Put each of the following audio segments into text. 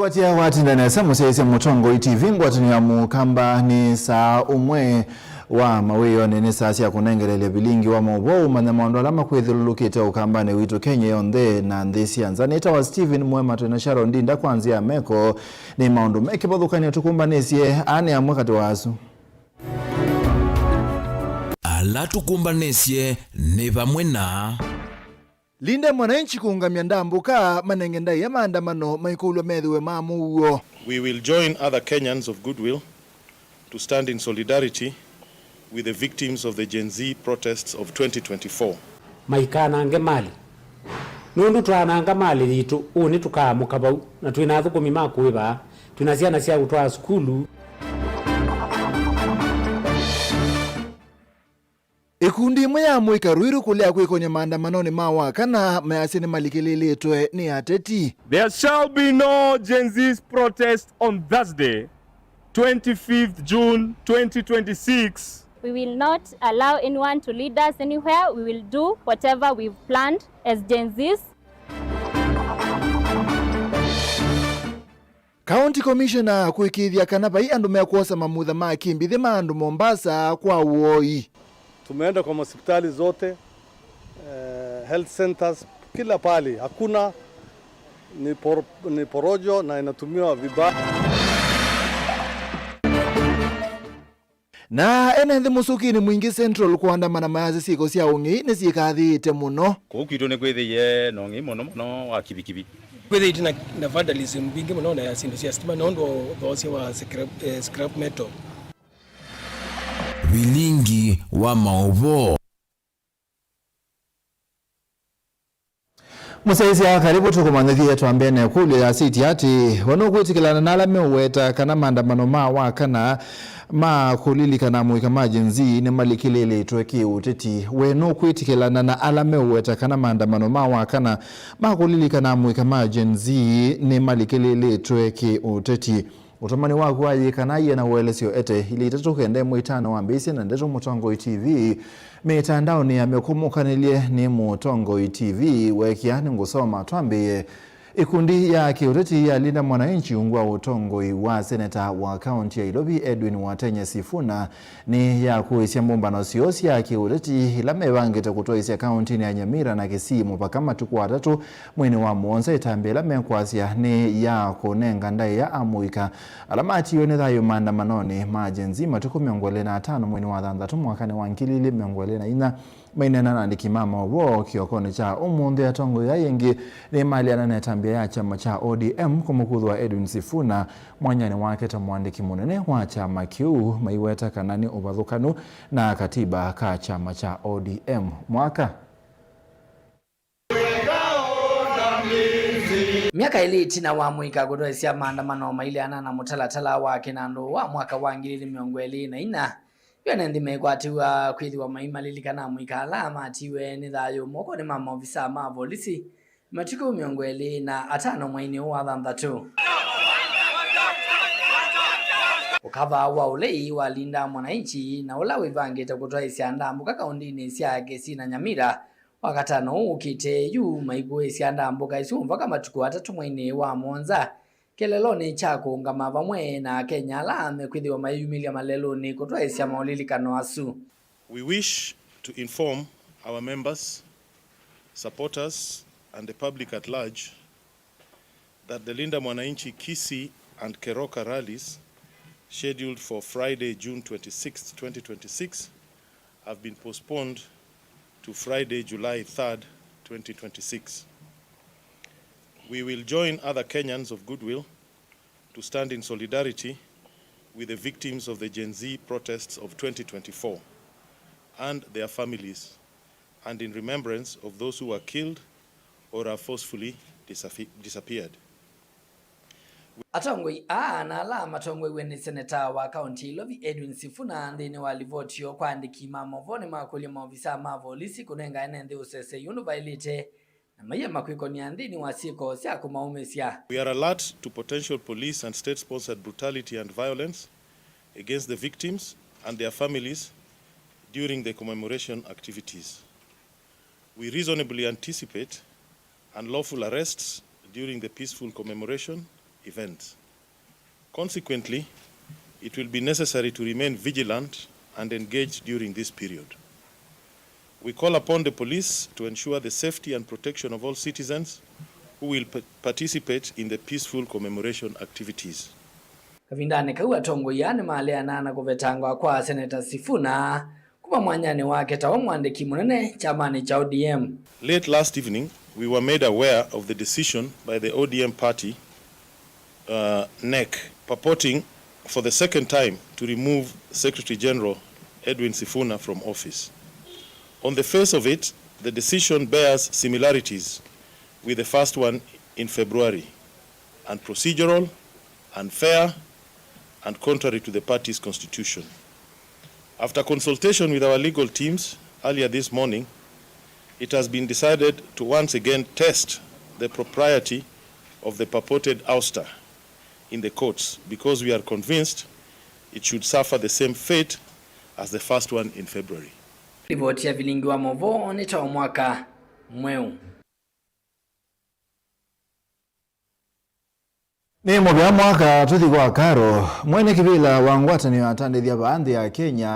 Tukwatia watindanesa musese mutongo TV ngwatini mukamba ni saa umwe wa mawiyo nene sasi ya kunengelele bilingi wa mwobo umanya maondo alama kwethululukite ukambane wito Kenya yonde na ndesi anzaneta wa Steven Mwema tuena Sharon Dinda kwanzia meko ni maondo meke badhukani tukumbanesie ane amwakati wasu ala tukumbanesie ni bamwena Linda mwananchi kuungamia ndambuka manengenda ya maandamano maikulu medhiwe mamuo. We will join other Kenyans of goodwill to stand in solidarity with the victims of the Gen Z protests of 2024. Maikana ange mali. Nundu twananga mali litu uni tukamuka bau na twinathukumi makuiba tunaziana cia gutwa skulu. Ikundi imwe ya mwika ruiru kulea kwikonya maandamano ni mawakana mayasini malikililetwe ni ateti. There shall be no Gen Z's protest on Thursday, 25th June 2026. We will not allow anyone to lead us anywhere. We will do whatever we've planned as Gen Zs. County Commissioner kuikithia kanabai andu mekosa mamutha makimbithi maandu Mombasa kwa uoi. Tumeenda kwa hospitali zote, health centers, kila pali. Hakuna ni porojo na inatumiwa vibaya. Na ene musuki ni mwingi Central kuandamana mayazi siko cia ungi ni cikathiite muno. Kukitu ne kwithiye nongi muno wa kibikibi. Kwithiye na vandalism bingi muno na yasindu cia stima nondo those wa scrap metal. Bilingi wa maobo. Musaisi ya karibu tukumanithia tuambene kuli ya siti ati wanukwitikilana nala meweta kana maandamano mawakana kulilika mwika majenzi ni malikilele tuweki uteti wenu kwitikilana na ala meweta kana maandamano mawakana kulilika mwika majenzi ni malikilele tuweki uteti utamani wako waji kanaye na uelesio ete ili itatokende mwitano wa mbisi na ndeto Mutongo TV mitandao ni amekumukanile ni Mutongo TV wekia ni ngusoma tuambie ikundi ya kiureti ya Linda Mwananchi ungwa utongo wa seneta wa kaunti ya Nairobi Edwin Watenya Sifuna ni ya kuisia mbombano siosi ya kiureti ilame wangete kutoisia kaunti ya Nyamira na Kisii mpaka matuku watatu mwini wa Muonza itambe lame kwasia ni ya kunenga ndai ya amuika alamati yone thayo maandamanoni majenzi matuku 25 mwini wa thanthatu mwakani wa 2024 mainena na ndikimama wo kiokoni cha umunde atongo ya yengi ni mali ananetambia ya chama cha ODM kumukudhu wa Edwin Sifuna mwanyani wake ta mwandiki munene wa chama kiu maiweta kanani ubathukanu na katiba ka chama cha ODM mwaka miaka ili tina wa mwika kutoesia maandamano maili anana mutalatala wa kinandu wa mwaka wa 2024 yone ndime kwatiwa kwithiwa maimalilika mwika alama atiwe ni thayo moko ni mama ofisa ma polisi matuku 25 mwaini wa thanthatu ukava wa ulei wa Linda Mwananchi na ula wivangite kutoesia ndambuka kaundini cia Kisii na Nyamira wakatano ukite yu maigwesi ndambuka isumva kama matuku 3 mwaini wa Muonza keleloni cha kuungama bamwe na Kenya la kwithiwa mayumilia maleloni kutoesia maulilikano asu. We wish to inform our members, supporters and the public at large that the Linda Mwananchi Kisii and Keroka rallies scheduled for Friday, June 26, 2026 have been postponed to Friday, July 3rd, 2026. We will join other Kenyans of goodwill to stand in solidarity with the victims of the Gen Z protests of 2024 and their families, and in remembrance of those who were killed or are forcefully disappeared. Atongoi na alama tongoi weni seneta wa kaunti Nairobi Edwin Sifuna ndini walivotio kwa andiki mamovoni makuli maofisa mavolisi kunenga enende usese yunu bailite na maya makwiko ni andini wasiko siya kumaumesia. We are alert to potential police and state-sponsored brutality and violence against the victims and their families during the commemoration activities. We reasonably anticipate unlawful arrests during the peaceful commemoration events. Consequently, it will be necessary to remain vigilant and engaged during this period. We call upon the police to ensure the safety and protection of all citizens who will participate in the peaceful commemoration activities. Kavindane kau atongoia ni maleana na kuvetangwa kwa Senator Sifuna kuma mwanyani wake tawa mwandiki munene chamani cha ODM. Late last evening, we were made aware of the decision by the ODM party, NEC, purporting for the second time to remove Secretary General Edwin Sifuna from office. On the face of it, the decision bears similarities with the first one in February, and procedural, unfair, and contrary to the party's constitution. After consultation with our legal teams earlier this morning, it has been decided to once again test the propriety of the purported ouster in the courts, because we are convinced it should suffer the same fate as the first one in February. Ripoti ya Vilingi wa Movo ni tawa mwaka mweu. Ni mobya mwaka tuthi kwa karo mwene kibila wa ngwatanio atandithia baadhi ya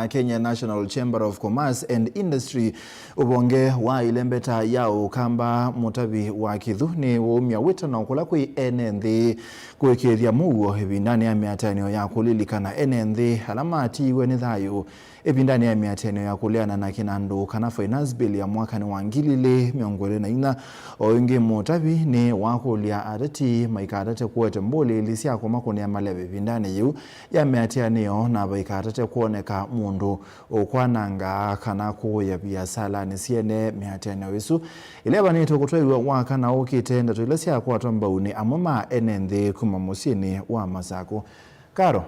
Kenya National Chamber of Commerce and Industry ubonge wa ilembeta yao kamba mutabi wa kithu ni umya witano kula kwi NND kuikithia mugo ibindani ya miatanio ya kulilikana NND alamati weni thayo ibindani ya miatanio ya kuliana na kinandu kana finance bill ya mwaka ni wangilile miongole na ina oingi mutabi ni wakulia adati maikadate kuwete mboli lisia kumakoni ya malebe ibindani yu ya miatanio na baikadate kuoneka mundu ukwananga kana kuya biasala ni siene miatanio isu ileba ni tokutoiwa waka na ukitenda tuilesia kwa tombauni amuma NND kuma musini wa Masako. Karo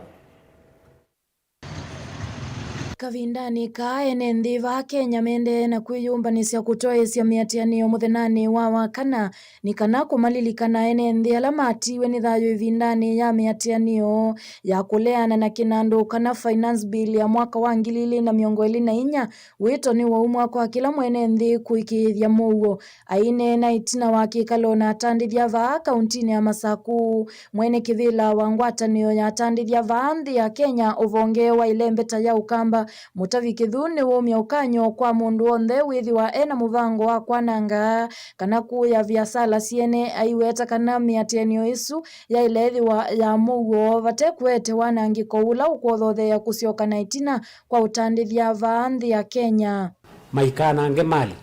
Kavindani ka NND va Kenya mende na kwiyumbanisya kutoesya miatianio muthenani wa wakana ni kana kumalilikana NND alamati weni thayo ivindani ya miatianio ya kuleana na kinandu kana finance bill ya mwaka wa 2024 wito ni wa umwa kwa kila NND kuikithia mugo aine na itina wa kikalo na atandithia va kauntini ya Masaku mwene kivila wa ngwatanio ya atandithia va nthi ya Kenya uvonge wa ilembeta ya ukamba mutavi kithuni wumya ukanyo kwa mundu onthe withiwa ena muvango wa kwananga kana kuya biasala siene aiweta kana miatianio isu ya ilethiwa ya mugo vatekwete wanangiko ula ukwothothea kusioka na itina kwa utandithia va nthi ya Kenya maikanange mali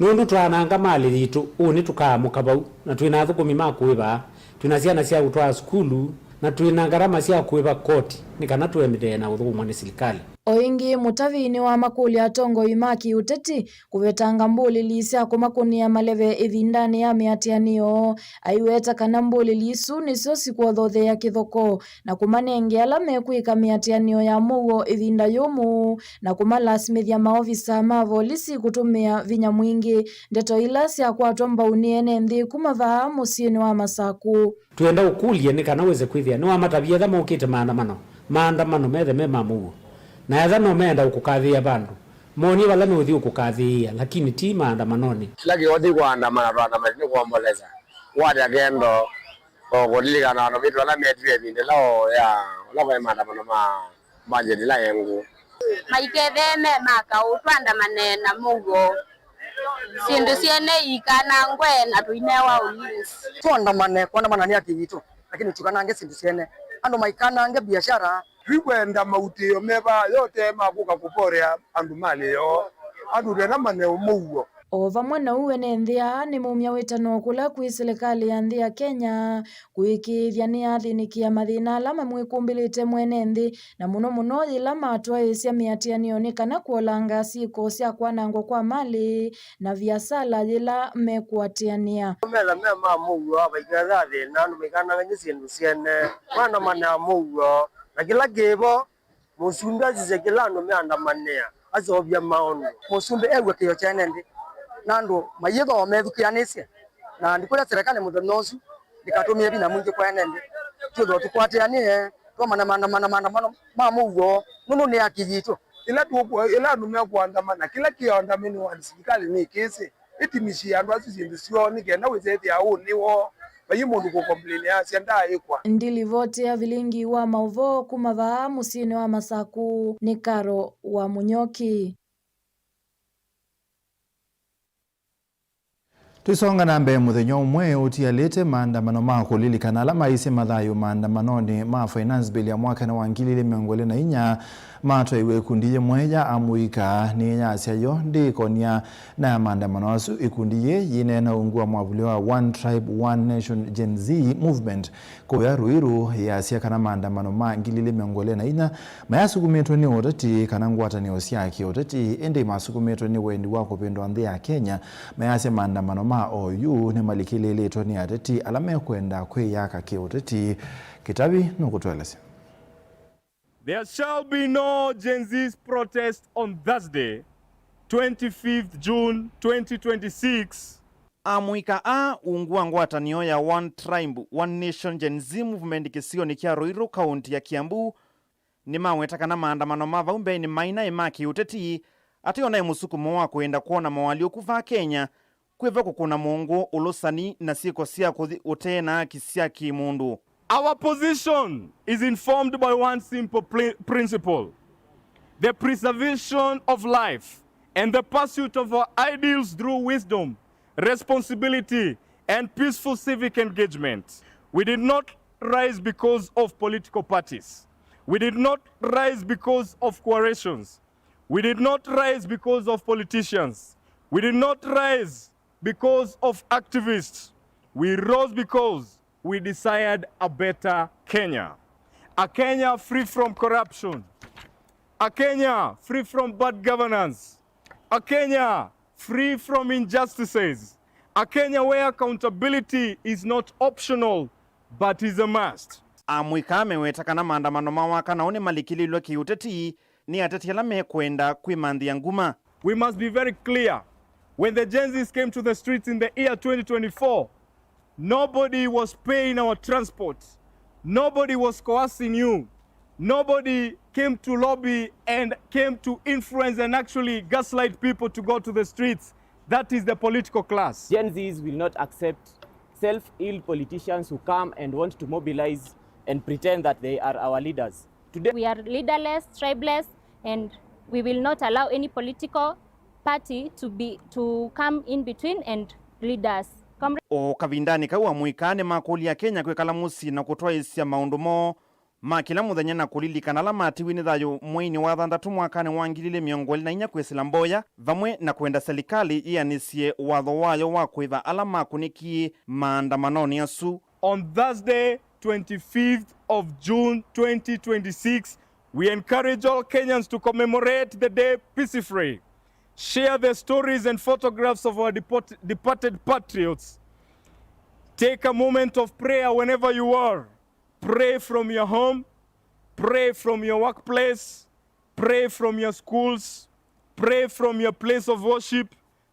nundu twananga mali thitu uni tukamuka bau na twina thukumi makuiba twina ciana cia gutwara skulu na twina ngarama cia kuiba koti ni kana twemithee na uthumwa ni serikali. Oingi mutavini wa makuli atongo imaki uteti kuvetanga mbuli lisa kumakunia maleve ivindani ya miatianio aiweta kana mbuli lisu niso sikuothothe ya kithoko na kumanenge alame kuika miatianio ya mugo ivinda yomu na kumalasmithia maofisa mavolisi kutumia vinya mwingi ndeto ila sia kwa tomba uniene nthi kumavaa musieni wa Masaku. Tuenda ukulie ni kana weze kwithia ni wa matabia tha mukite maandamano methe me mamugo na yatha no menda ukukathia bandu moni wala no thi ukukathia lakini ti maandamanoni lagi othi kuandamana rwanda ni kuomboleza wadi agendo kulilikana na vitu wala metire vinde lao ya wala maandamano manje dila yengu maiketheme maka utwandamane na mugo sindu siene ikana ngwe na tuinewa ulinzi kuandamana ni akivitu lakini tukanange sindu siene ando maikanange biashara vikwenda mautio meba yote makuka kuporea andu mali yo andu rena mane umugo ova mwana uwe nthia ni mumya witano kula kwi serikali ya nthi ya Kenya kuikithia ni athinikia mathina alama mwikumbilite mwene nthi na muno ila matwaisya miatianio ni kana kuolanga siko cia kwanangwa kwa mali na biasala ila mekuatiania mela mema mugo abaikaza thina andu mikana ngisindu siene mwana mana mugo na kila gebo musunda zizekilano meandamania azobya maono musumbe egwe kiyo chenende nando mayetho methukianisye na ndikula serikali muthenosu ndikatumia bina mwingi kwa nende tutho tukwatianie twamana mamugo nuno ni akijito ila nume kuandamana kila kiandamani wa serikali ni kesi itimishia andu asizindu sio ni kenda wizeti au niwo bayi mundu ko complain ya sianda ikwa ndili vote ya vilingi wa mauvo kumava musini wa Masaku ni Karo wa Munyoki. Twisonga nambe muthenya umwe utialite maandamano ma kulilikana ala maisi mathayo maandamanoni ma finance bill ya mwaka na wa 2024 matwaiwe kundi mweja amuika ni nyasyayo ndikonia na maandamano asu ikundi yine na ungua mwavuli wa One Tribe One Nation Gen Z movement kuya Ruiru yasya kana maandamano ma 2024 mayasukumetwe ni oteti kana ngwatanio syake oteti ende masukumetwe ni wendi wa kupendwa nthi ya Kenya mayasya maandamano ma OU ni malikililetwa ni ateti alame kwenda kwiyaka kioteti kitabi nukutwelesya. There shall be no Gen Z's protest on Thursday, 25th June 2026. Amuika ungua ngwatanio ya One Tribe One Nation Gen Z movement kisioni kia Ruiru kaunti ya Kiambu ni maweta kana maandamano mavaumbe ni maina imaki uteti ationa musukumo wa kwenda kuona mawalio kuva Kenya kweva kukuna mungu ulusani na siko sia kuthi utena kisia kimundu. Our position is informed by one simple principle: the preservation of life and the pursuit of our ideals through wisdom, responsibility, and peaceful civic engagement. We did not rise because of political parties. We did not rise because of coalitions. We did not rise because of politicians. We did not rise because of activists. We rose because we desired a better Kenya. A Kenya free from corruption. A Kenya free from bad governance. A Kenya free from injustices. A Kenya where accountability is not optional but is a must. Amuika ameweta kana maandamano mawaka naone malikililwa kiuteti ni ateti alame kwenda kwimandhi ya nguma. We must be very clear. When the Gen Zs came to the streets in the year 2024, nobody was paying our transport. Nobody was coercing you. Nobody came to lobby and came to influence and actually gaslight people to go to the streets. That is the political class. Gen Zs will not accept self-ill politicians who come and want to mobilize and pretend that they are our leaders. Today we are leaderless, tribeless, and we will not allow any political party to come in between and lead us. O kavindani kaua muikane makuli ya Kenya kwe kalamusi na kutoa isia maundumo makila muthenya na kulilikana la matiwini thayo mwini wa thandatu mwakane wa 2024 kwesila mboya vamwe na kwenda serikali ianisie watho wayo wa kwiva ala makuniki maandamanoni asu. On Thursday, 25th of June 2026, we encourage all Kenyans to commemorate the day peacefully. Share the stories and photographs of our departed patriots. Take a moment of prayer whenever you are. Pray from your home, pray from your workplace, pray from your schools, pray from your place of worship,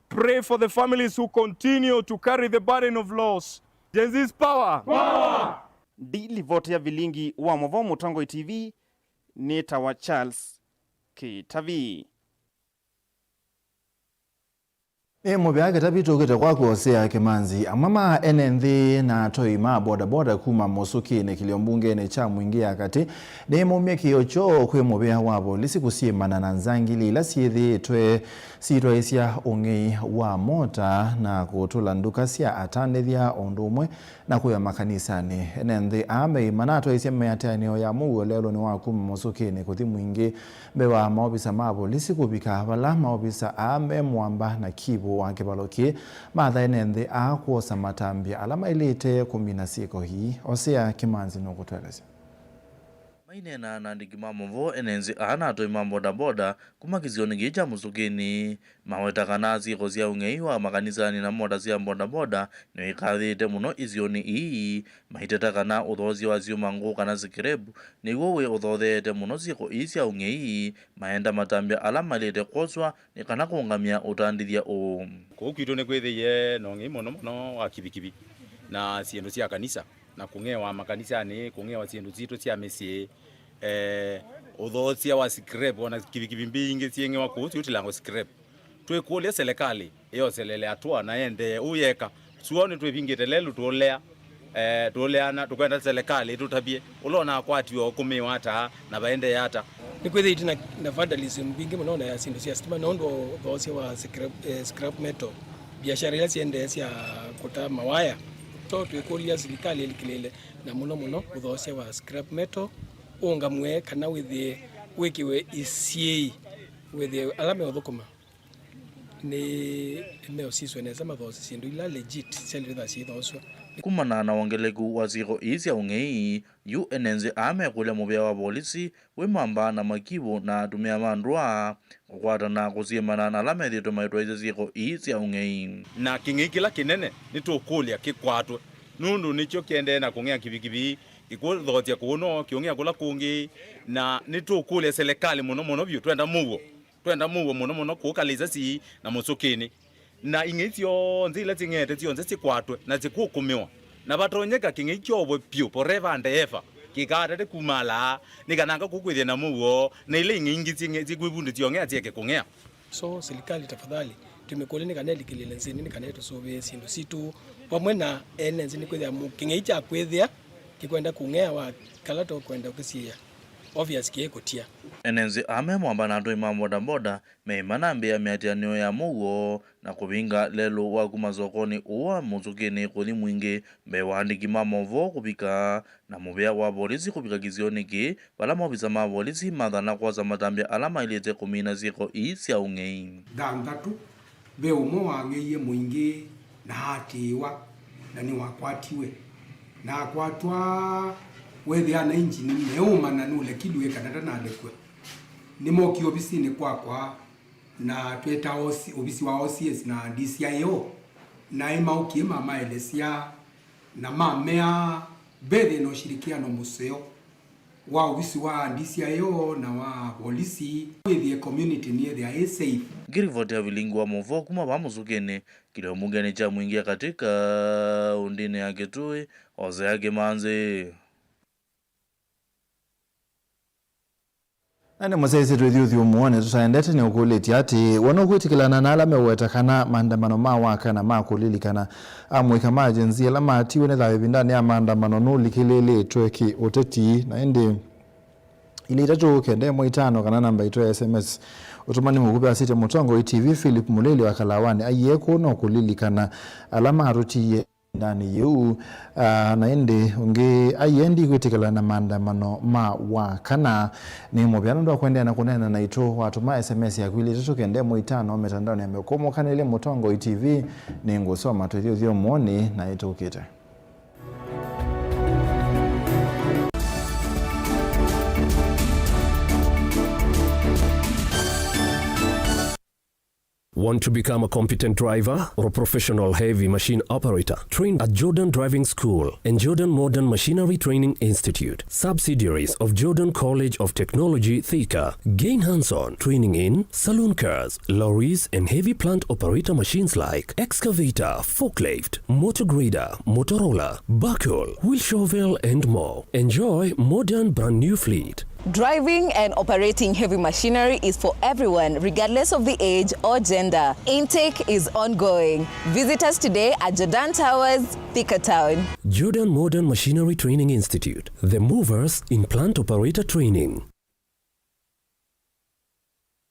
pray for the families who continue to carry the burden of loss. Gen Z's power! Power! Dili vote ya vilingi wa Movo Mutongo TV, Neta wa Charles Kitavi. Mubyage tabitokete kwako Hosea Kimanzi amama enenthi na toima boda kuma Mosuki ne kiliombunge ne cha mwingia kati ne mumye kiyocho kwe mubya wabo lisikusiemana na nzangili la siethi twe sitwa isia ongei wa mota na kutula nduka sia atanethia ondumwe na kuya makanisani enenthi ame manato isia meatanio ya mugo lelo ni wa kuma Mosuki ne kuthi mwingi bewa maobisa mabo lisikubika bala maobisa ame mwamba na kibo wake baloki matha enenthi akuosa matambia alama ilite 16 hii Hosea Kimanzi nokutweleza. Maine na nandiki mamovo enenzi anato imambo boda kumakizioni gija musukini maweta kanazi kozia ungei wa makanisani na moda zia boda ni ikathite muno izioni ii mahiteta kana uthozi wa ziuma ngu kana zikirebu ni wowe uthothete muno ziko isia ungei maenda matambia alama ilite koswa ni kana kuungamia utandithia o kukitu ne kwethiye nongi muno wa kibikibi na siendo cia kanisa na kungewa makanisani kungewa siendo zito cia mesie uthocia wa scrap ona kibikibi mbingi cienge wa kuhusu utilango scrap twekulia serikali iyo selele atwa na ende uyeka suone twivingite lelu tolea tuleana tukwenda serikali tutabie ulona kwatiwa kumiwa hata na baende yata ni kweli itina na vandalism bingi mnaona ya sindo sia stima nondo bosi wa scrap metal biashara ile siende sia kuta mawaya to tuikulia serikali ilikilele na muno uthosia wa scrap metal ungamwe kana wikiwe isie with alame othukuma ni meosiswe neza mathosi sindu ila legit selitha si thoswa kumana na wongeleku wa ziko isi ya ungei UNNZ ame kule mubia wa polisi we mamba na makibu na tumia mandua kukwata na kusiemana na alame dhito maitwa izi ziko isi ya ungei na kingi kila kinene nitukulia kikwatwe nundu nicho kiende na kungea kibikibi ikudhotia kuno kiongea kula kungi na nitukulia serikali muno byo twenda mugo muno kukaliza si na musukini na ingitio nzile zingete zionze sikwatwe na zikukumiwa na batonyeka kingitio bwe pio forever and ever kikata de kumala nikananga kukwithia na mugo na ile ingi zikwibundi ziongea zieke kungea so serikali tafadhali tumekoleni kaneli kilele nzini ni kaneto sobe sindu situ pamwe na enenzi ni kwithia kingeicha kwithia kikwenda kungea wa kalato kwenda ukisia obvious kiekotia enenzi ame mwamba na ndoi mamboda boda meimana mbia miatianio ya mugo na kubinga lelo wa kumazokoni uwa muzukini kuli mwingi mbe waandiki mamovo kubika na mubia wa polisi kubika kizioniki wala mobisa ma polisi madhana kwa za matambia alama ilete kumina ziko isi ya ungei dangatu be umo wangeye mwingi na hatiwa na ni wakwatiwe na kwatwa wethi ana injini neuma na nule kilwe kanada na lekwe nimo ki obisi ni kwa na tweta obisi wa OCS na DCIO na ima ukima maelesia na mamea bethe no shirikiano museo wa obisi wa DCIO na wa polisi with community near the safe girivoti ya vilingu wa movo kuma bamuzukene kile mugene cha mwingia katika undine yake tuwe oze yake manze Nani musaizi tuthiuthi umuone tutaendete ni ukuliti ati wanokuitikilana na alame uwetakana maandamano mawakana makulilikana amwika majenzi alama atiwe ne thawe bindani ya maandamano nulikilele tweki uteti na indi ili itatu kende mwitano kana namba ito ya SMS utumani mukupe asite mutongo ITV Philip Muleli wa Kalawani ayeko no kulilikana alama arutiye ndani yu na indi unge ayendi kuitikala na maandamano mawakana ni mubiano ndo kwendea na kunena na ito watu ma SMS ya kwili tutu kende mwitano mitandao ya mekomo kana ile mutongo ITV ni ngusoma tuthio muoni na ito ukite. Want to become a competent driver or a professional heavy machine operator? Trained at Jordan Driving School and Jordan Modern Machinery Training Institute, subsidiaries of Jordan College of Technology, Thika. Gain hands-on training in saloon cars, lorries, and heavy plant operator machines like excavator, forklift, motor grader, Motorola, backhoe, wheel shovel, and more. Enjoy modern brand new fleet. Driving and operating heavy machinery is for everyone, regardless of the age or gender. Intake is ongoing. Visit us today at Jordan Towers, Thika Town. Jordan Modern Machinery Training Institute, the movers in plant operator training.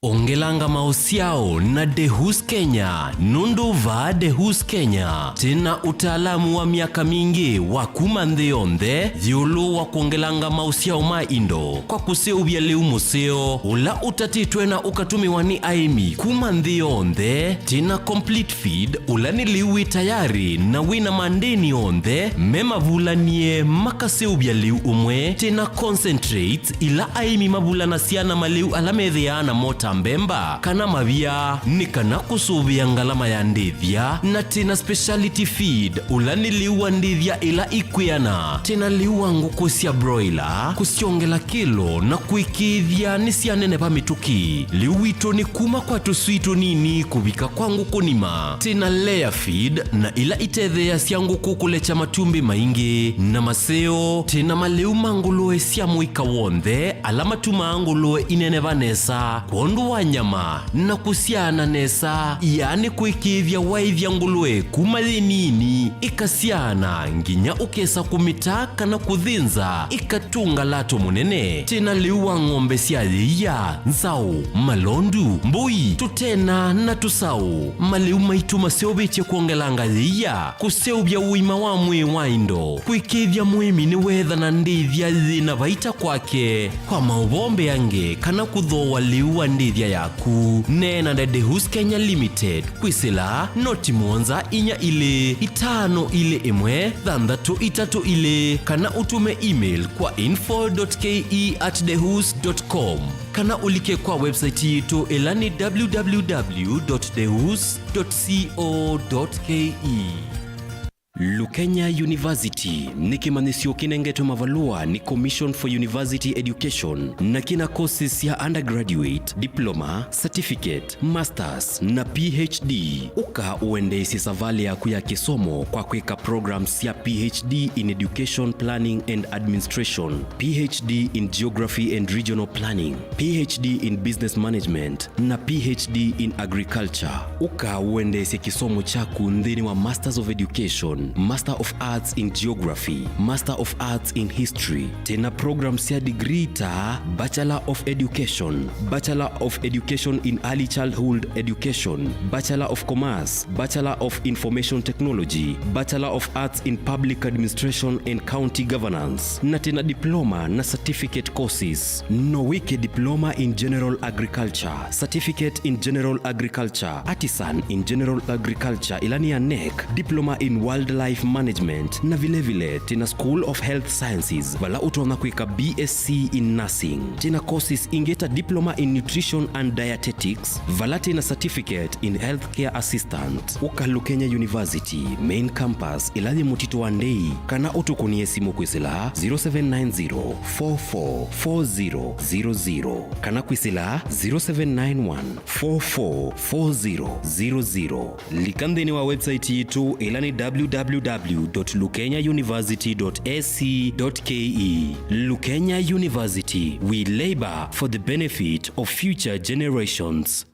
Ongelanga mausiao na Dehus Kenya, nundu va Dehus Kenya. Tena utaalamu wa miaka mingi wa kumandheonde, yulu wa kuongelanga mausiao maindo. Kwa kuseubia leu museo, ula utatitwe na ukatumiwa ni aimi. Kumandheonde, tena complete feed, ula ni liwi tayari na wina mandeni onde, mema vulanie makaseubia leu umwe, tena concentrate ila aimi mabula na siana maleu alamedheana mota mbemba kana mavia ni kana kusuvia ngalama ya ndithia na tena speciality feed ulani liwa ndithia ila ikwiana tena liwa nguku sia broiler kusiongela kilo na kuikithia nisia nene pa mituki liwito ni kuma kwa tusuito nini kubika kwa nguku nima tena layer feed na ila itethea sia nguku kulecha matumbi maingi na maseo tena maleu manguloe sia muika wonde alama tumanguloe inene vanesa kuondu wa nyama na kusiana nesa, yani kuikithia waithia ngulwe kuma thinini ikasiana nginya ukesa kumitaka na kuthinza ikatunga lato munene. Tena liwa ng'ombe cia thia, nzau, malondu, mbui, tutena na tusau. Maliu maitu maseobetie kuongelanga thia, kuseubia uima wa mwi wa indo, kuikithia muimi ni wetha na ndithia thina vaita kwake. Kwa mauvombe yange kana kuthoa liu ndithia yaku, nena na Dehus Kenya Limited kwisila noti mwonza inya ile itano ile imwe thandatu itatu ile, kana utume email kwa info.ke@dehus.com, kana ulike kwa website yetu elani www.dehus.co.ke. Lukenya University ni kimanisio kinengeto mavalua ni Commission for University Education na kina courses ya undergraduate, diploma, certificate, masters na PhD. Uka uendesi savali ya kuya kisomo kwa kweka programs ya PhD in Education Planning and Administration, PhD in Geography and Regional Planning, PhD in Business Management na PhD in Agriculture. Uka uendesi kisomo chaku ndini wa Masters of Education, Master of Arts in Geography, Master of Arts in History. Tena programs ya degree ta Bachelor of Education, Bachelor of Education in Early Childhood Education, Bachelor of Commerce, Bachelor of Information Technology, Bachelor of Arts in Public Administration and County Governance. Na tena diploma na certificate courses. Nowike diploma in General Agriculture, Certificate in General Agriculture, Artisan in General Agriculture ilani ya NEC, Diploma in Wildlife Management na vile tena School of Health Sciences wala utona kuika BSc in Nursing. Tena courses ingeta Diploma in Nutrition and Dietetics vala tena Certificate in Healthcare Assistant. Uka Lukenya University Main Campus iladi mutito wandei, kana utukunie simu kwisila 0790444000 kana kwisila 0791444000. Likandeni wa website yetu ilani www.lukenyauniversity.ac.ke. Lukenya University, we labor for the benefit of future generations.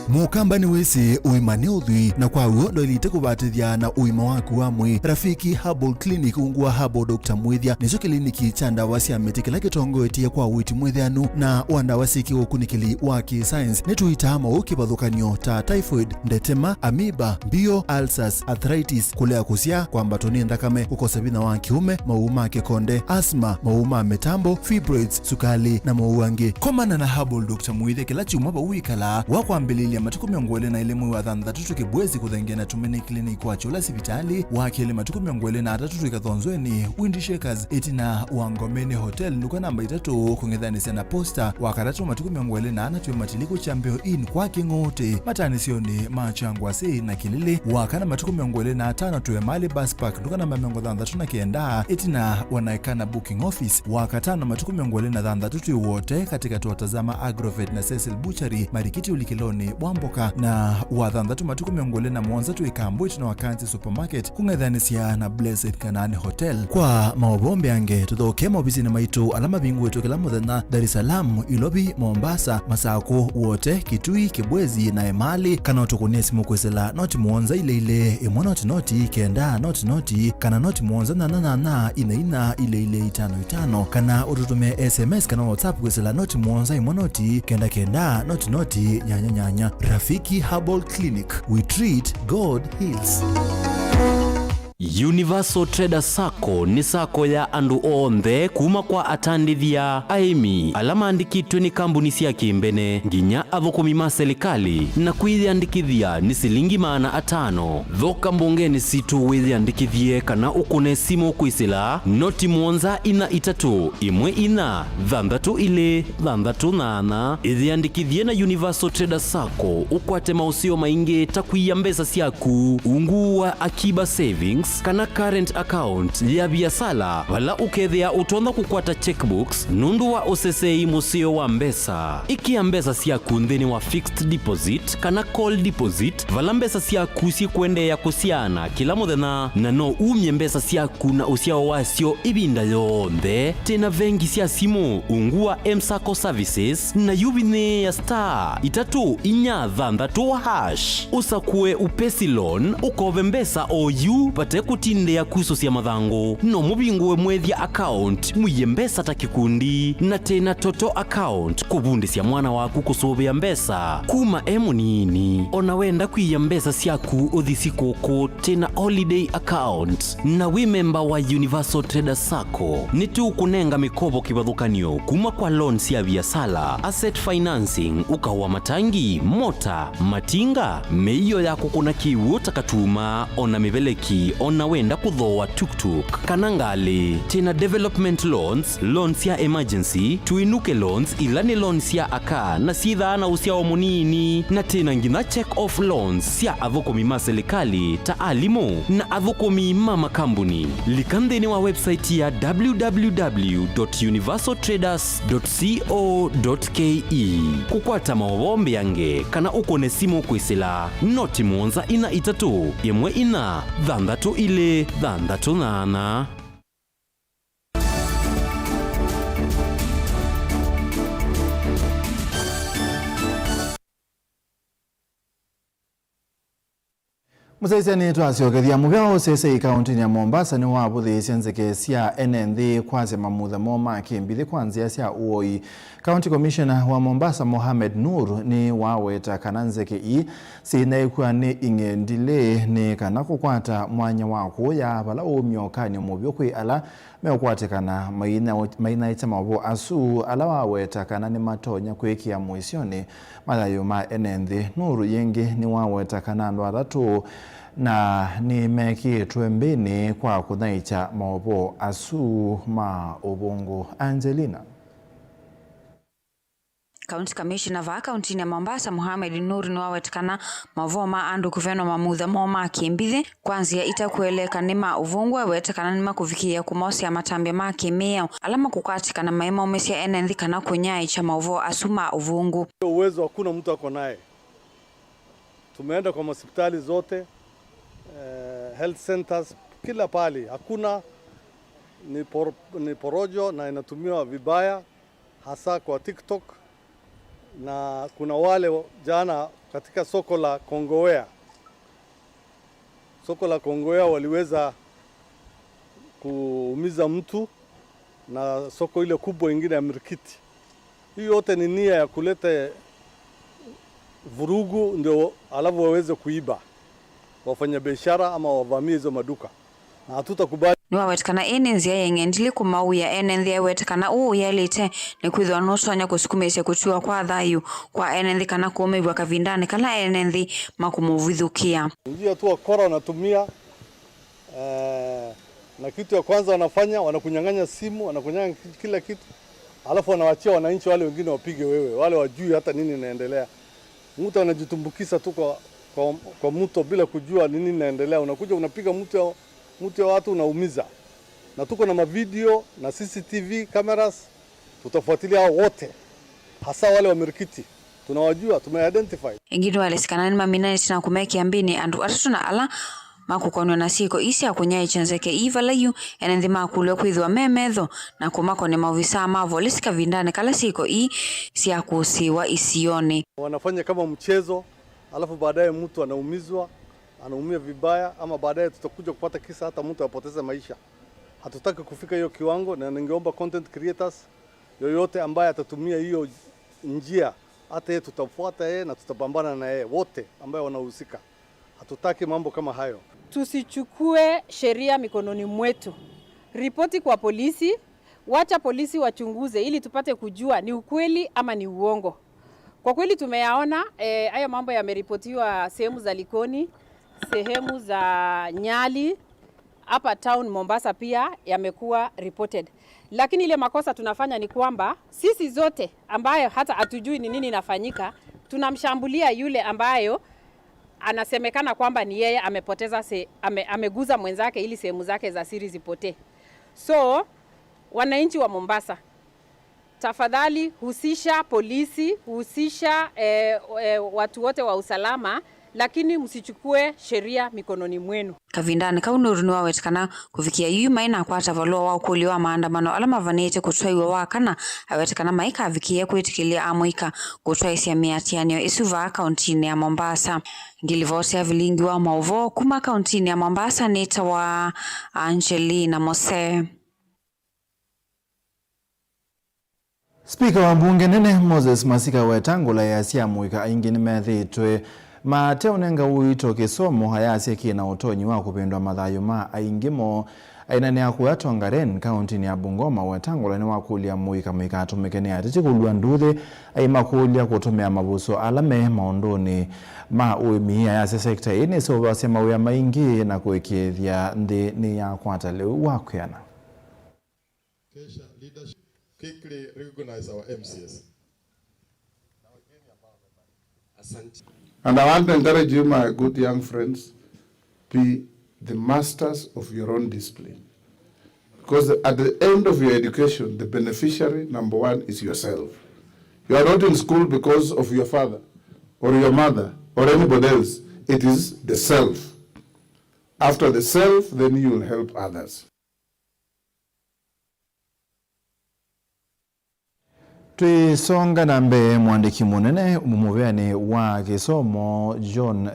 Mukambani wese uimane udhui na kwa uondo ilite kubatithia na uima waku wa mwi. Rafiki Herbal Clinic ungua Herbal Dr. Mwithia nizo kliniki cha ndawa cia miti kila kitongo etia kwa witi mwithianu na wandawa siki ukunikili wa ki-science nituitama ukibadhukanio ta typhoid, ndetema, amoeba, bio, ulcers, arthritis, kulea kusia kwa mbatoni ndakame, kukosa bina wa kiume, mauma kekonde, asma, mauma metambo, fibroids, sukali na mauange. Komana na Herbal Dr. Mwithia kila chuma ba uikala wakwa mbelili ya matuku miongwele na ile mwi wa thandatu kibwezi kuthengia na tumeni kliniki wa chula sipitali wakele matuku miongwele na atatu ikathonzweni Windy Shakers etina Wangomeni Hotel nuka namba 3 kungethani na posta wakaratu matuku miongwele na anatwe matiliku Chambeo Inn kwa kingote matani sioni machangwa si na kilili wakana matuku miongwele na 5 tuwe mali bus park nuka namba miongo thandatu na kienda etina wanaekana booking office wakatano matuku miongwele na thandatu wote katika tuwatazama Agrovet na Cecil Butchery Marikiti Ulikiloni Wamboka na wathandatu matuku miongole na mwanza tu ikambwiti na Wakanzi Supermarket kung'ethanisia na Blessed Kanani Hotel. Kwa maobombe yange tuthoke mobisi na maitu alama bingu wetu kila muthenya Dar es Salaam, Ilobi, Mombasa, Masako wote, Kitui, Kibwezi na Emali kana utukunie simu kwesela noti mwanza ile imwa noti kenda noti kana noti mwanza na ina ile 55 kana ututume SMS kana WhatsApp kwesela noti mwanza imwa noti kenda noti nyanya. Rafiki Herbal Clinic, we treat, God heals. Universal Trader Sacco ni sako ya andu onthe kuma kwa atandithia aimi alama andikitwe ni kambuni cia kimbene nginya athukumi ma serikali na kwithiandikithia ni silingi maana 5 thoka mbungeni situ withiandikithie kana ukune simu kwisila noti mwonza ina 3 imwe ina thandatu ile thandatu nana ithiandikithie na Universal Trader Sacco ukwate mausio maingi takwiya mbesa ciaku ungu wa akiba savings savings kana current account ya biasala vala ukethia utonda kukwata checkbooks nundu wa usesei musio wa mbesa ikia mbesa siaku nthini wa fixed deposit kana call deposit vala mbesa siaku si kuendeea kusiana kila muthenya na no umye mbesa siaku na usiao wasio ibinda yonthe tena vengi cia simu ungua M-Sacco services na yubine ya star 3-4-6 usakue upesi loan ukove mbesa oyu pate kutindea kuso cia mathangu no mubingue mwethia account muye mbesa ta kikundi na tena toto account kubundi cia mwana waku kusubia mbesa kuma emunini ona wenda kuiya mbesa siaku uthisi koko tena holiday account na we member wa Universal Traders Sacco nitu kunenga mikopo kibadhukanio kuma kwa loan cia biasala asset financing ukawa matangi mota matinga meiyo yako kuna kiwu takatuma ona mibeleki ona wenda kudhoa tuktuk kanangali tena development loans ya emergency tuinuke loans ilani loans ya aka na sidha na usia omunini na tena ngina check off loans ya adhukomi maselikali taalimu na adhukomi mama kambuni likandeni wa website ya www.universaltraders.co.ke kukwata mawombe yange kana ukone simu kwisila noti monza ina itatu yemwe ina dhandatu ile dhandatu nana. Musaisani twasiokethia muveo sese kaunti ya Mombasa ni wabuthi sianzeke sia NND kwaze mamutha moma kimbithi kwanzia sia uoi. County Commissioner wa Mombasa Mohamed Nur ni waweta kananzeke i sinaikuwa ni ingendile ni kana kukwata mwanya wako ya bala umyokani muvyo kwi ala meokwatikana maina itama wabo asu ala waweta kana ni matonya kwekia muisioni malayo ma NND. Nur yengi ni waweta kana ndo atatu na ni meki tuembini kwa kunaicha maobo asu ma ubongo. Angelina. County Commissioner va County ya Mombasa Mohamed Nur ni wawetikana mavoma andu kuveno mamutha moma kimbithi kwanzia itakueleka nima uvungwa wetikana nima kufikia kumosi ya matambia makimea alama kukatikana maima umesia NND kana kunyai cha mavo asuma uvungu. Uwezo hakuna mtu ako naye. Tumeenda kwa hospitali zote, health centers, kila pali hakuna, ni porojo na inatumiwa vibaya hasa kwa TikTok. Na kuna wale jana katika soko la Kongowea. Soko la Kongowea waliweza kuumiza mtu na soko ile kubwa ingine ya Mirikiti. Hii yote ni nia ya kuleta vurugu ndio alafu waweze kuiba wafanya biashara ama wavamie hizo maduka. Na hatutakubali. Ni wawetikana enenzi ya yengendili kumau ya NND ya wetikana yalite ni kwithwa nusonya kusukumesya kutua kwa thayu kwa NND kana kuumeibwa kavindani kala NND makumuvithukia. Njia tu wakora wanatumia na kitu ya kwanza wanafanya wanakunyang'anya simu, wanakunyang'anya kila kitu. Alafu wanawachia wananchi wale wengine wapige wewe, wale wajui hata nini inaendelea. Mtu anajitumbukiza tu kwa mto bila kujua nini inaendelea. Unakuja unapiga mtu ya watu unaumiza. Na tuko na mavideo na CCTV cameras, tutafuatilia hao wote. Hasa wale wa Mirikiti. Tunawajua, tumeidentify. Ingine wale sikanani maminani tina kumeki ambini andu atatu na ala makukonwa na siko isi akunyai chanzeke iva layu NND makulwe kwithwa memetho na kumako ni mauvisa mavo lisika vindane kala siko siya kusiwa isione. Wanafanya kama mchezo, alafu baadaye mtu anaumizwa, anaumia vibaya ama baadaye tutakuja kupata kisa hata mtu apoteze maisha. Hatutaki kufika hiyo kiwango na ningeomba content creators yoyote ambaye atatumia hiyo njia hata yeye tutafuata yeye na tutapambana na yeye wote ambao wanahusika. Hatutaki mambo kama hayo. Tusichukue sheria mikononi mwetu. Ripoti kwa polisi, wacha polisi wachunguze ili tupate kujua ni ukweli ama ni uongo. Kwa kweli tumeyaona haya mambo yameripotiwa sehemu za Likoni, sehemu za Nyali, hapa town Mombasa pia yamekuwa reported. Lakini ile makosa tunafanya ni kwamba sisi zote ambayo hata hatujui ni nini inafanyika, tunamshambulia yule ambayo anasemekana kwamba ni yeye amepoteza ameguza mwenzake ili sehemu zake za siri zipotee. So wananchi wa Mombasa, tafadhali husisha polisi, husisha watu wote wa usalama, lakini msichukue sheria mikononi mwenu. Kavindani kaunuru ni wawetikana kufikia yu maina kwata valua wa ukuli wa maandamano ala mavanete kutwaiwa wakana awetikana maika avikie kuitikilia amuika kutwaisia miatianio isuva kauntini ya Mombasa. Ngilivote ya vilingi wa mauvo kuma kauntini ya Mombasa nita wa Angelina Mose. Speaker wa bunge nene Moses Masika Wetangula yasia muika ingini methitwe Mateo nenga uito kisomo hayasi kina utonyi wa kupendwa mathayo ma aingimo ainane akuato ngaren kauntini ya Bungoma. Wetangula ni wakulia muika atumikene atiti kulua nduthi aimakulia kutumia mabuso alame maondoni ma uimi hayasi sekta ini so wasema uya maingi na kuekethia ndi ni ya kwata leo wakuyana. Kesha leadership quickly recognize our MCS. And I want to encourage you, my good young friends, be the masters of your own discipline. Because at the end of your education, the beneficiary, number one, is yourself. You are not in school because of your father or your mother or anybody else. It is the self. After the self, then you will help others. Twisonga nambe mwandiki munene umuveani wa kisomo John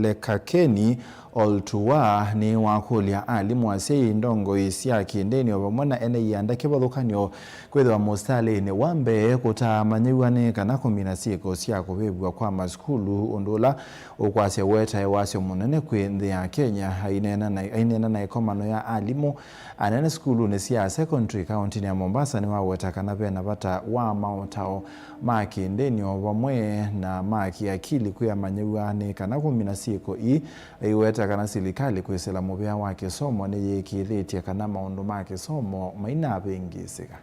Lekakeni Oltuwa ni wakulia alimu asei ndongo isia kindeni wamwana ene yanda kibadhukanyo kwedwa mustali ni wambe kutamanyiwane kana kombinasiko siya kubibwa kwa maskulu ondola ukwase weta ewasyo munene kwendi ya Kenya hainena na ikomano ya alimu anene skulu ni siya secondary county ya Mombasa ni waweta kanabe na bata wa mautao maki ndeni wamwe na maki akili kuya manyiwane kana kombinasiko iweta kana silikali kwesela mubea wake somo ni yekithiti kana maundu make somo maina bengisika.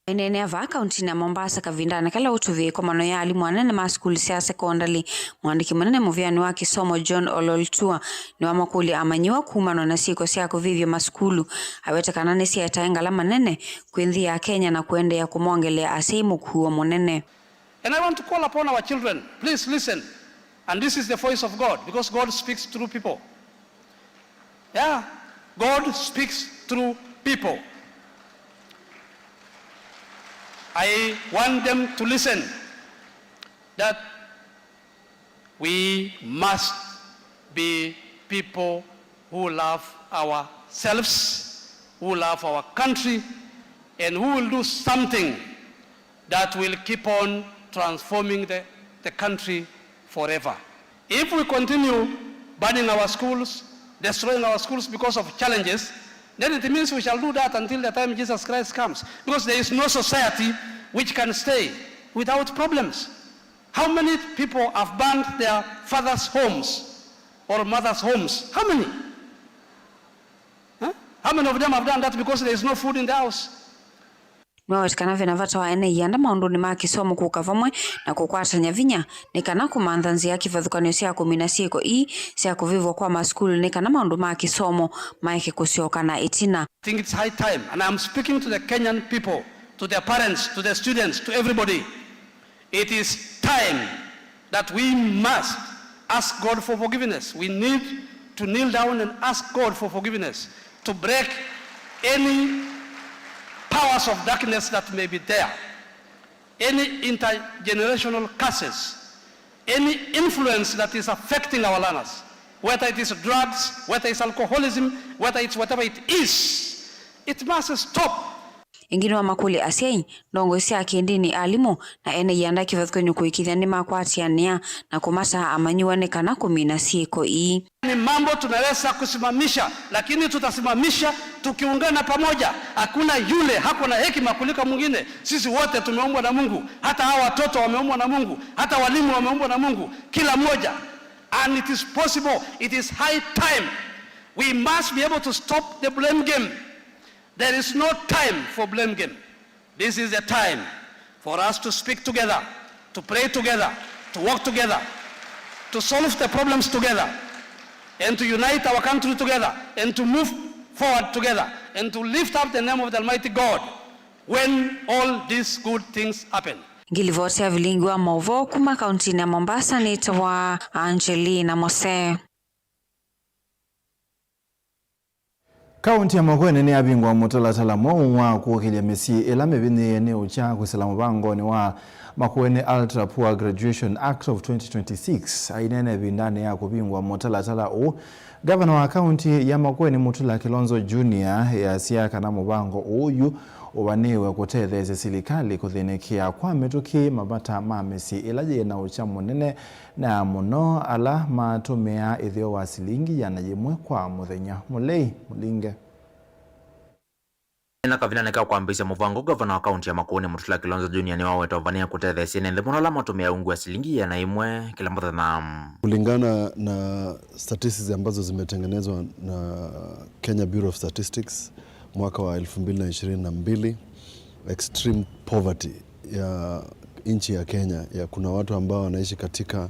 Inene ava kauntini ya Mombasa Kavindani kala utuvi komano ya alimu anene maskuli siya sekondari. Mwandiki munene muviani wa kisomo John Ololtua ni wa makuli amanyiwa kumano na siko siya kuvivyo maskulu awete kanane siya itaenga la manene kuinthi ya Kenya na kuende ya kumongele aseimu kuwa munene. And I want to call upon our children, please listen. And this is the voice of God, because God speaks through people. Yeah, God speaks through people. I want them to listen that we must be people who love ourselves, who love our country, and who will do something that will keep on transforming the country forever. If we continue burning our schools, destroying our schools because of challenges, then it means we shall do that until the time Jesus Christ comes. Because there is no society which can stay without problems. How many people have burned their fathers' homes or mothers' homes? How many? Huh? How many of them have done that because there is no food in the house? Mwawetikana vina vata wa ene yanda maunduni maa kisomo kukavamwe na kukwata nyavinya ni kana kumandhanzi ya kifadhukanyo siya kuminasiko siya kuvivwa kwa maskulu ni kana maundu maa kisomo maike kusioka na itina. I think it's high time, and I'm speaking to the Kenyan people, to their parents, to their students, to everybody. It is time that we must ask God for forgiveness. We need to kneel down and ask God for forgiveness, to break any powers of darkness that may be there, any intergenerational curses, any influence that is affecting our learners, whether it is drugs, whether it's alcoholism, whether it's whatever it is, it must stop. Ingine wa makuli asiai ndongo siya kiendini alimu na ene yanda kifadhukanyo kuikithia ni makwatiania na kumata amanyiwane kana kuminasiko Ni mambo tunaweza kusimamisha, lakini tutasimamisha tukiungana pamoja. Hakuna yule hako na hekima kuliko mwingine. Sisi wote tumeumbwa na Mungu. Hata hawa watoto wameumbwa na Mungu. Hata walimu wameumbwa na Mungu. Kila mmoja. And it is possible. It is high time. We must be able to stop the blame game. There is no time for blame game. This is the time for us to speak together, to pray together, to work together, to solve the problems together, and to unite our country together, and to move forward together, and to lift up the name of the Almighty God when all these good things happen. Ngilivotia vilingi wa Movo kuma kaunti ya Mombasa ni tawa Angelina Mose. Kaunti ya Makueni ni abingwa mutalatala mwa kuokilia mesi elame bini eneo cha kusalamu bango ni wa Makueni Ultra Poor Graduation Act of 2026 ainene bindane ya kubingwa mutalatala Governor wa kaunti ya Makueni Mutula Kilonzo Junior ya siaka na mubango uyu ubaniwe kutetheze silikali kuthinekia kwa mituki mabata mamesi ilaje na ucha munene na muno ala matumia ithio wa silingi yanayimwe kwa muthenya mulei mulinge. Na kavina neka kuambisha muvango Governor wa kaunti ya Makueni Mutula Kilonzo Junior ni wawe tovania kutetheze nende muno ala matumia ungu ya silingi yanayimwe kila mbata na kulingana na statistics ambazo zimetengenezwa na Kenya Bureau of Statistics mwaka wa 2022, extreme poverty ya nchi ya Kenya ya kuna watu ambao wanaishi katika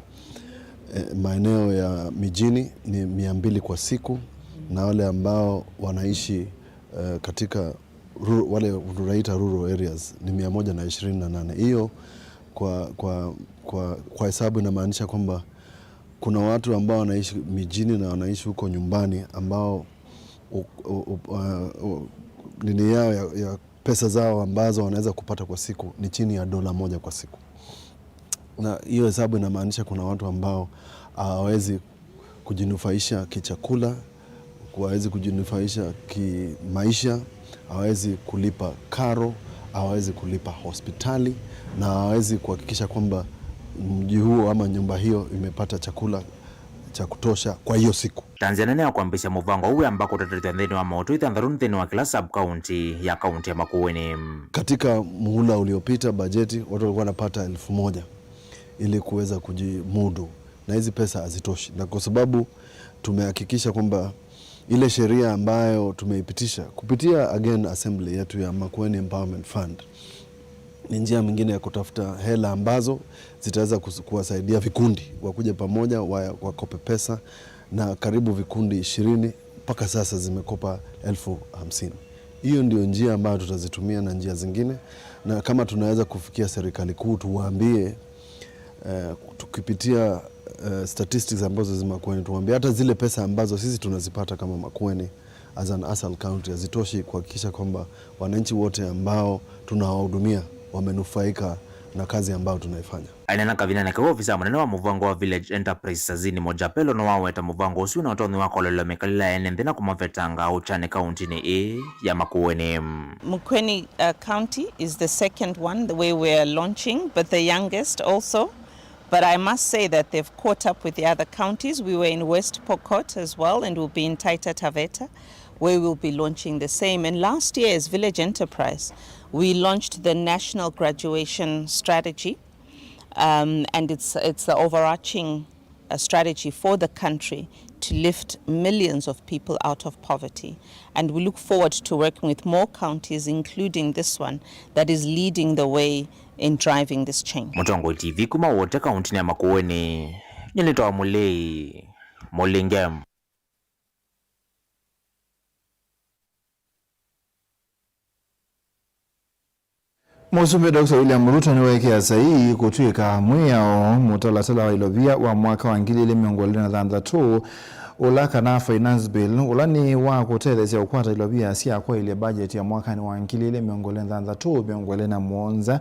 maeneo ya mijini ni 200 kwa siku, na wale ambao wanaishi katika wale tunaita rural areas ni 128. Hiyo kwa hesabu inamaanisha kwamba kuna watu ambao wanaishi mijini na wanaishi huko nyumbani ambao nini yao ya pesa zao ambazo wanaweza kupata kwa siku ni chini ya $1 kwa siku. Na hiyo hesabu inamaanisha kuna watu ambao hawawezi kujinufaisha kichakula, hawawezi kujinufaisha kimaisha, hawawezi kulipa karo, hawawezi kulipa hospitali, na hawawezi kuhakikisha kwamba mji huo ama nyumba hiyo imepata chakula cha kutosha kwa hiyo siku. Tanzania ni ya kuambisha muvango uwe ambako tatatita ndeni wa moto itandharuni ndeni wa kila sub-county ya kaunti ya Makueni. Katika muhula uliopita bajeti watu walikuwa wanapata 1,000 ili kuweza kujimudu, na hizi pesa hazitoshi, na kwa sababu tumehakikisha kwamba ile sheria ambayo tumeipitisha kupitia again assembly yetu ya Makueni Empowerment Fund ni njia mingine ya kutafuta hela ambazo zitaweza kuwasaidia vikundi wakuja pamoja wakope pesa, na karibu vikundi 20 mpaka sasa zimekopa 50,000. Hiyo ndio njia ambayo tutazitumia na njia zingine, na kama tunaweza kufikia serikali kuu tuwaambie tukipitia statistics ambazo zimakueni tuwaambie hata zile pesa ambazo sisi tunazipata kama Makueni as an ASAL county hazitoshi kuhakikisha kwamba wananchi wote ambao tunawahudumia wamenufaika na kazi ambayo tunaifanya. Ainena kavina na kwa ofisa mwanene wa muvango wa Village Enterprise Sazini Mojapelo no waweta muvango usiu na utoni wako lelo mekalila ene na kumafetanga uchane kaunti ni ya Makueni. Makueni County is the second one, the way we are launching, but the youngest also. But I must say that they've caught up with the other counties. We were in West Pokot as well, and we'll be in Taita Taveta, where we'll be launching the same. And last year as Village Enterprise, we launched the National Graduation Strategy, and it's the overarching strategy for the country to lift millions of people out of poverty. And we look forward to working with more counties, including this one, that is leading the way in driving this change. Mutongo TV kuma wote kaunti ya Makueni nilitoa mulei Molingem. Musumbe Dr. William Ruto ni wekea sahihi kutwika mwiyao mutalatala wa ilobia wa mwaka wa 2023 ulaka na finance bill ulani wa kutethesya ukwata ilobia siya kwa ile budget ya mwaka ni wa 2023 miongole na muonza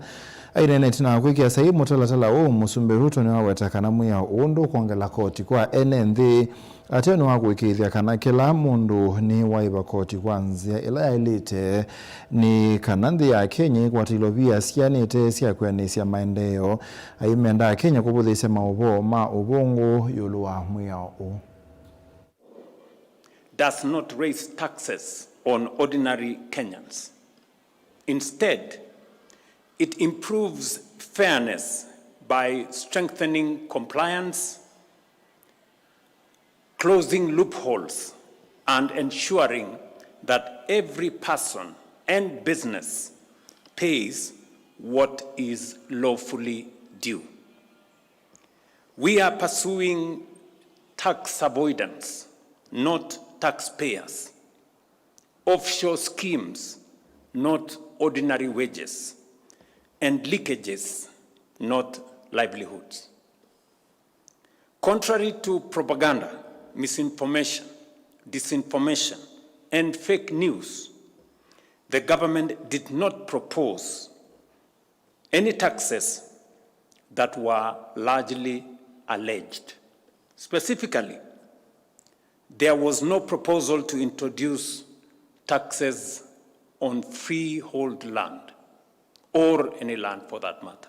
aina tina kwikia sahihi mutalatala Musumbe Ruto ni wawetakana mwiyao undu kuongela koti kwa NND ateno wa kuikithia kana kila mundu ni waiba koti kwanzia ila ya elite ni kanandhi ya Kenya kwa tilobia sianite siya kuyanisya maendeo aimenda Kenya kubudhisya maubo ma ubungu yuluwa mwiyao does not raise taxes on ordinary Kenyans. Instead, it improves fairness by strengthening compliance, closing loopholes, and ensuring that every person and business pays what is lawfully due. We are pursuing tax avoidance, not taxpayers. Offshore schemes, not ordinary wages. And leakages, not livelihoods. Contrary to propaganda, misinformation, disinformation, and fake news, the government did not propose any taxes that were largely alleged. Specifically, there was no proposal to introduce taxes on freehold land, or any land for that matter.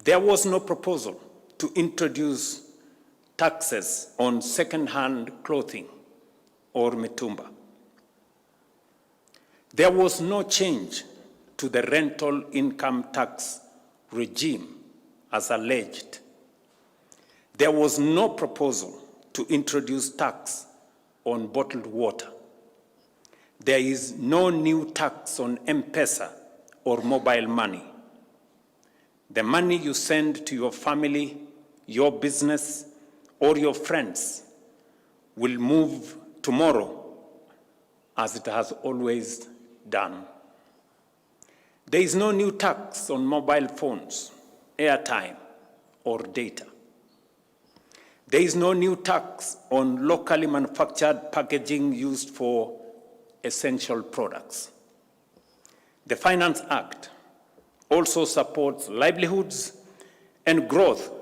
There was no proposal to introduce taxes on second-hand clothing or mitumba. There was no change to the rental income tax regime as alleged. There was no proposal to introduce tax on bottled water. There is no new tax on M-Pesa or mobile money. The money you send to your family, your business, or your friends will move tomorrow as it has always done. There is no new tax on mobile phones, airtime, or data. There is no new tax on locally manufactured packaging used for essential products. The Finance Act also supports livelihoods and growth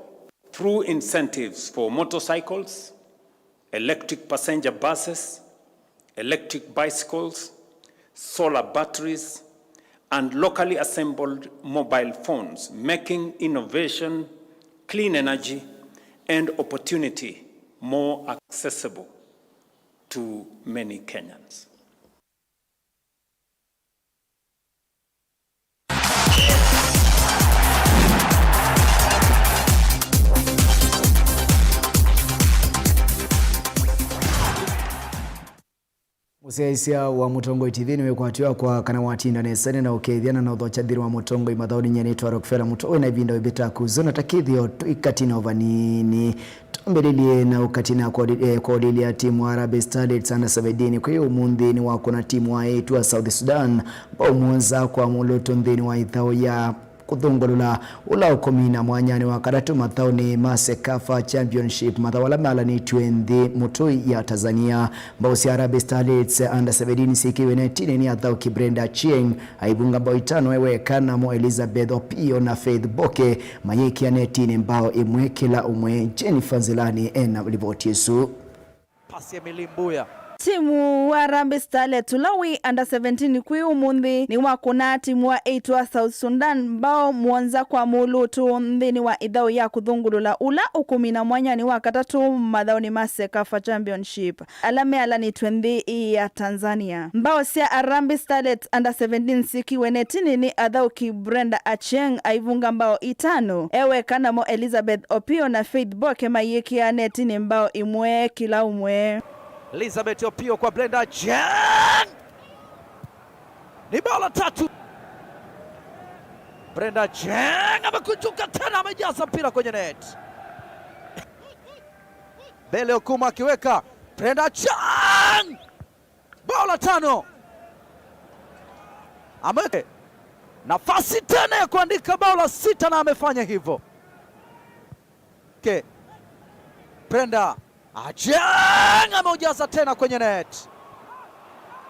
through incentives for motorcycles, electric passenger buses, electric bicycles, solar batteries, and locally assembled mobile phones, making innovation, clean energy, and opportunity more accessible to many Kenyans. Musaisia wa Mutongo TV nimekwatiwa kwa kana watinda nesane na ukethiana na uthochathiri wa Mutongo imathauni nyenetwa Rockefeller Mutowe na ibindo ibita kuzona takithio ikatina ovanini tombelelie na ukatina kwa timu wa Harambee Starlets under 17 kwa hiyo umuthi ni wako na timu wa yetu wa South Sudan bao mwanza kwa muloto nthini wa ithao ya kuthungulula ula ukomina mwanyani wa karatu mathauni ma Sekafa Championship mathawala mala ni 20 mutoi ya Tanzania bao si Harambee Starlets under 17 sikiwe na tini ni athao Kibrenda Chieng aibunga bao itano ewe kana mo Elizabeth Opio na Faith Boke mayeki ya netini mbao imwe kila umwe Jennifer Zilani ena livotiesu pasi ya Milimbuya. Timu wa Harambee Starlets Lawi under 17 kui umuthi ni wakuna timu wa 8 wa South Sudan mbao mwanza kwa mulutu mthini wa idhao ya kuthungulula ula ukumina mwanyani wa katatu madhao ni ma Sekafa Championship alame alani 20 ya Tanzania mbao sia Harambee Starlets under 17 sikiwe netini ni adhao Kibrenda Acheng aivunga mbao itano ewe kana mo Elizabeth Opio na Faith Boke mayeki ya netini mbao imwe kila umwe. Elizabeth Opio kwa Brenda Jen. Ni bao la tatu. Brenda Jen amekujuka tena amejaza mpira kwenye net. Bele Okuma akiweka Brenda Jen. Bao la tano. Ameweka nafasi tena ya kuandika bao la 6 na amefanya hivyo. Okay. Brenda Ajeng ameujaza tena kwenye net.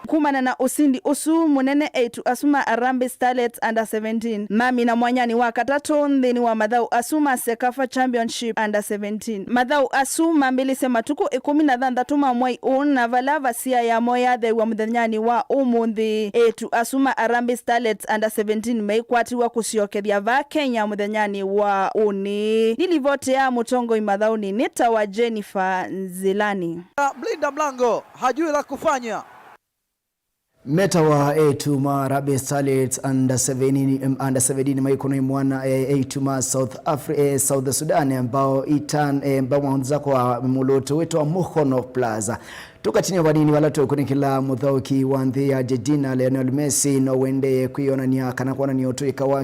Kumana na usindi usu munene 8 asuma Harambee Starlets under 17 mami na mwanyani wa katatu nthini wa madhau asuma Sekafa Championship under 17 madhau asuma mbili sema tuku 16 mwai na valava sia ya moya the wa mudhanyani wa umuthi 8 asuma Harambee Starlets under 17 meikwati wa kusiokethia va Kenya mudhanyani wa uni nilivotea Mutongo imadhau ni nita wa Jennifer Zilani. Mlinda mlango hajui la kufanya. Meta wa Etuma Harambee Starlets under 17 maikono mwana Etuma South Sudan ambao ambao mwanza kwa muloto wetu wa Muhono Plaza tukatini vanini wala tukunikila muthauki wa nthi ya Jedina Lionel Messi no wende kuiona ni kana kuona ni otu ikawa